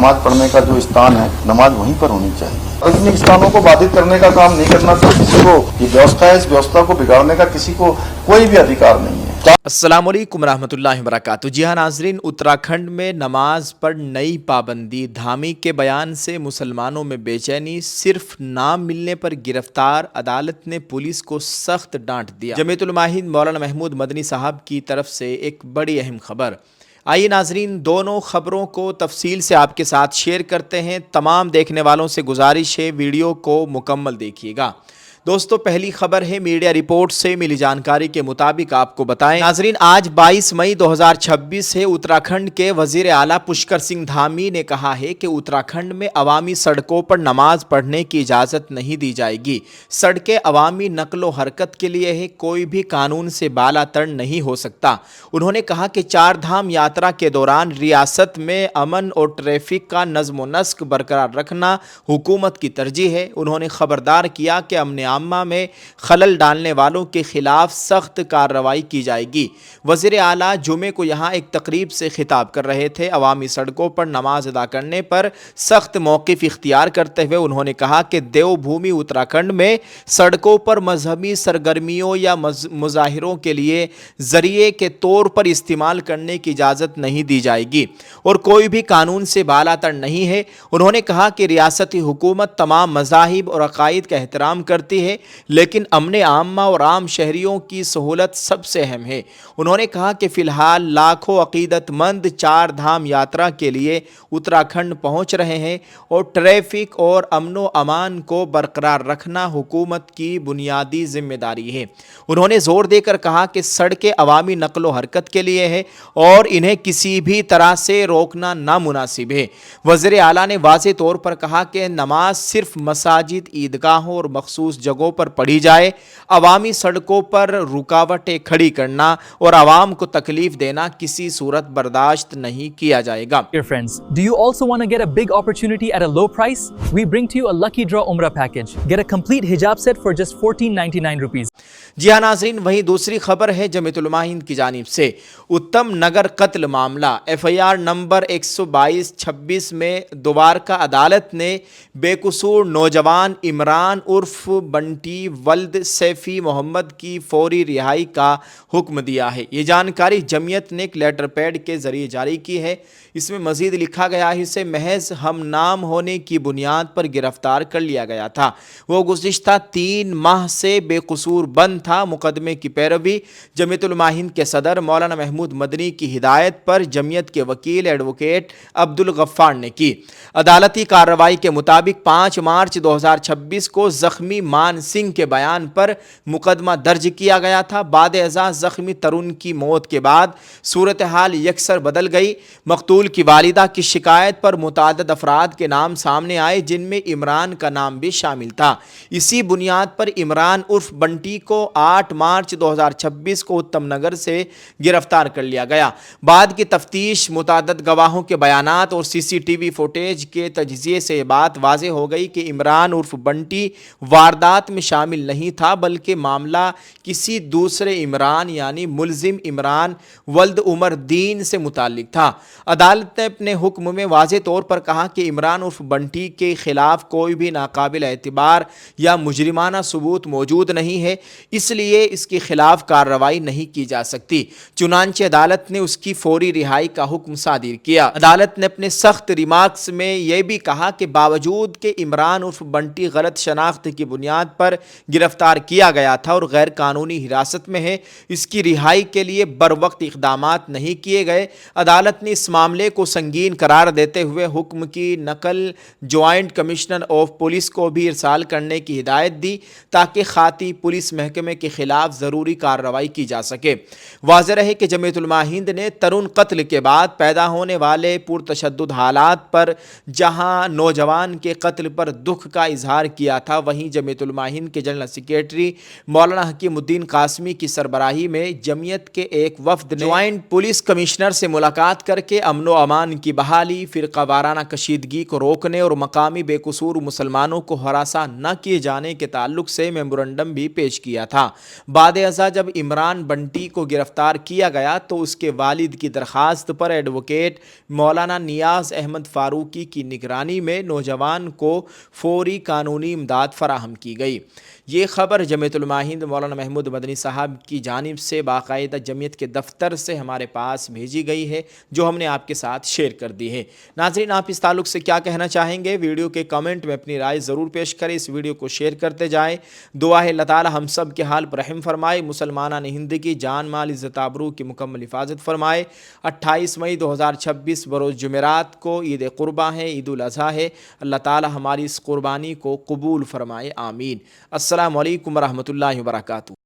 नमाज पढ़ने का जो स्थान है, नमाज वहीं पर होनी चाहिए। सार्वजनिक स्थानों को बाधित करने का काम नहीं करना चाहिए। किसी को ये व्यवस्था है, इस व्यवस्था को बिगाड़ने का किसी को कोई भी अधिकार नहीं है। अस्सलाम वालेकुम रहमतुल्लाहि व बरकातुहू। जी हाँ नाज़रीन, उत्तराखंड में नमाज पर नई पाबंदी। धामी के बयान से मुसलमानों में बेचैनी, सिर्फ नाम मिलने पर गिरफ्तार। अदालत ने पुलिस को सख्त डांट दिया। जमीयतुल उलमा हिंद मौलाना महमूद मदनी साहब की तरफ से एक बड़ी अहम खबर। आइए नाजरीन, दोनों खबरों को तफसील से आपके साथ शेयर करते हैं। तमाम देखने वालों से गुजारिश है वीडियो को मुकम्मल देखिएगा। दोस्तों, पहली खबर है मीडिया रिपोर्ट से मिली जानकारी के मुताबिक आपको बताएं नाजरीन, आज 22 मई 2026 है। उत्तराखंड के वजीर आला पुष्कर सिंह धामी ने कहा है कि उत्तराखंड में अवामी सड़कों पर नमाज पढ़ने की इजाज़त नहीं दी जाएगी। सड़कें अवामी नकलो हरकत के लिए है, कोई भी कानून से बालातर नहीं हो सकता। उन्होंने कहा कि चार धाम यात्रा के दौरान रियासत में अमन और ट्रैफिक का नज़्म व नस्क बरकरार रखना हुकूमत की तरजीह है। उन्होंने खबरदार किया कि अमन आम्मा में खलल डालने वालों के खिलाफ सख्त कार्रवाई की जाएगी। वज़ीर आला जुमे को यहाँ एक तकरीब से खिताब कर रहे थे। अवामी सड़कों पर नमाज अदा करने पर सख्त मौक़िफ़ इख्तियार करते हुए उन्होंने कहा कि देवभूमि उत्तराखंड में सड़कों पर मजहबी सरगर्मियों या मुजाहिरों के लिए ज़रिए के तौर पर इस्तेमाल करने की इजाज़त नहीं दी जाएगी और कोई भी कानून से बालातर नहीं है। उन्होंने कहा कि रियासती हुकूमत तमाम मज़ाहिब और अक़ाइद का एहतराम करती है, लेकिन अमन आम्मा और आम शहरियों की सहूलत सबसे अहम है। उन्होंने कहा कि फ़िलहाल लाखों अक़ीदतमंद चार धाम यात्रा के लिए उत्तराखंड पहुंच रहे हैं और ट्रैफिक और अमनो अमान को बरकरार रखना हुकूमत की बुनियादी जिम्मेदारी है। उन्होंने ज़ोर देकर कहा कि सड़कें अवामी नकलो हरकत के लिए है और इन्हें किसी भी तरह से रोकना नामुनासिब है। वज़ीर आला ने वाज़ेह तौर पर कहा कि नमाज सिर्फ मसाजिद, ईदगाहों और मखसूस जगहों पर पढ़ी जाए। अवामी सड़कों पर रुकावटें खड़ी करना और आवाम को तकलीफ देना किसी सूरत बर्दाश्त नहीं किया जाएगा। Dear friends, do you also want to get a big opportunity at a low price? We bring to you a lucky draw Umrah package. Get a complete hijab set for just 1499 rupees. जी हाँ नाजरीन, वहीं दूसरी खबर है जमीयतुल उलमा हिंद की जानिब से। उत्तम नगर कत्ल मामला FIR नंबर 122/26 में द्वारका अदालत ने बेकसूर नौजवान इमरान उर्फ बंटी वल्द सैफी मोहम्मद की फौरी रिहाई का हुक्म दिया है। ये जानकारी जमीयत ने एक लेटर पैड के जरिए जारी की है। इसमें मजीद लिखा गया है, इसे महज हम नाम होने की बुनियाद पर गिरफ्तार कर लिया गया था। वो गुज़िश्ता 3 माह से बेकसूर बंद था। मुकदमे की पैरवी जमीयतुल उलमा हिंद के सदर मौलाना महमूद मदनी की हिदायत पर जमीयत के वकील एडवोकेट अब्दुल गफ्फार ने की। अदालती कार्रवाई के मुताबिक 5 मार्च 2026 को ज़ख्मी मान सिंह के बयान पर मुकदमा दर्ज किया गया था। बाद अज़ा ज़ख्मी तरुण की मौत के बाद सूरत हाल यकसर बदल गई। मकतूल की वालिदा की शिकायत पर मुतादद अफराद के नाम सामने आए, जिनमें इमरान का नाम भी शामिल था। इसी बुनियाद पर इमरान उर्फ बंटी को 8 मार्च 2026 को उत्तम नगर से गिरफ्तार कर लिया गया। बाद की तफ्तीश, मुतादद गवाहों के बयानात और CCTV फुटेज के तजज़िये से बात वाज़ेह हो गई कि इमरान उर्फ बंटी वारदात में शामिल नहीं था, बल्कि मामला किसी दूसरे इमरान यानी मुलजिम इमरान वल्द उमर दीन से मुताल्लिक था। अदालत ने अपने हुक्म में वाज़ेह तौर पर कहा कि इमरान उर्फ बंटी के खिलाफ कोई भी नाकाबिल एतबार या मुजरिमाना सबूत मौजूद नहीं है, इसलिए इसके खिलाफ कार्रवाई नहीं की जा सकती। चुनांचे अदालत ने उसकी फौरी रिहाई का हुक्म सादिर किया। अदालत ने अपने सख्त रिमार्क्स में यह भी कहा कि बावजूद कि इमरान उर्फ बंटी गलत शनाख्त की बुनियाद पर गिरफ्तार किया गया था और गैर कानूनी हिरासत में है, इसकी रिहाई के लिए बरवक्त इक़दामात नहीं किए गए। अदालत ने इस मामले को संगीन करार देते हुए हुक्म की नकल जॉइंट कमिश्नर ऑफ पुलिस को भी इरसाल करने की हिदायत दी, ताकि खाती पुलिस महकमे के खिलाफ ज़रूरी कार्रवाई की जा सके। वाज़ेह रहे कि जमीयतुल उलमा हिंद ने तरुण कत्ल के बाद पैदा होने वाले पुरतशद्दुद हालात पर जहां नौजवान के कत्ल पर दुख का इजहार किया था, वहीं जमीयतुल उलमा हिंद के जनरल सेक्रेटरी मौलाना हकीमुद्दीन कासमी की सरबराही में जमीयत के एक वफ्द ने जॉइंट पुलिस कमिश्नर से मुलाकात करके अमनो अमान की बहाली, फ़िरका वाराना कशीदगी को रोकने और मकामी बेकसूर मुसलमानों को हरासा न किए जाने के ताल्लुक से मेमोरेंडम भी पेश किया। किया था। बाद अज़ा जब इमरान बंटी को गिरफ्तार किया गया तो उसके वालिद की दरख्वास्त पर एडवोकेट मौलाना नियाज़ अहमद फ़ारूकी की निगरानी में नौजवान को फौरी कानूनी इमदाद फराहम की गई। ये ख़बर जमीयतुल उलमा हिंद मौलाना महमूद मदनी साहब की जानिब से बाकायदा जमीयत के दफ्तर से हमारे पास भेजी गई है, जो हमने आपके साथ शेयर कर दी है। नाज़रीन, आप इस ताल्लुक़ से क्या कहना चाहेंगे? वीडियो के कमेंट में अपनी राय ज़रूर पेश करें। इस वीडियो को शेयर करते जाएँ। दुआ है अल्लाह ताला हम सब के हाल पर रहम फरमाए, मुसलमानान हिंद की जान माल इज़्ज़त आबरू की मुकम्मल हिफाजत फरमाए। 28 मई 2026 बरोज़ जुमेरात को ईद क़ुरबा है, ईद उल अज़हा है। अल्लाह ताला हमारी इस क़ुरबानी को कबूल फरमाए, आमीन। अस्सलामु अलैकुम व रहमतुल्लाहि व बरकातुहू।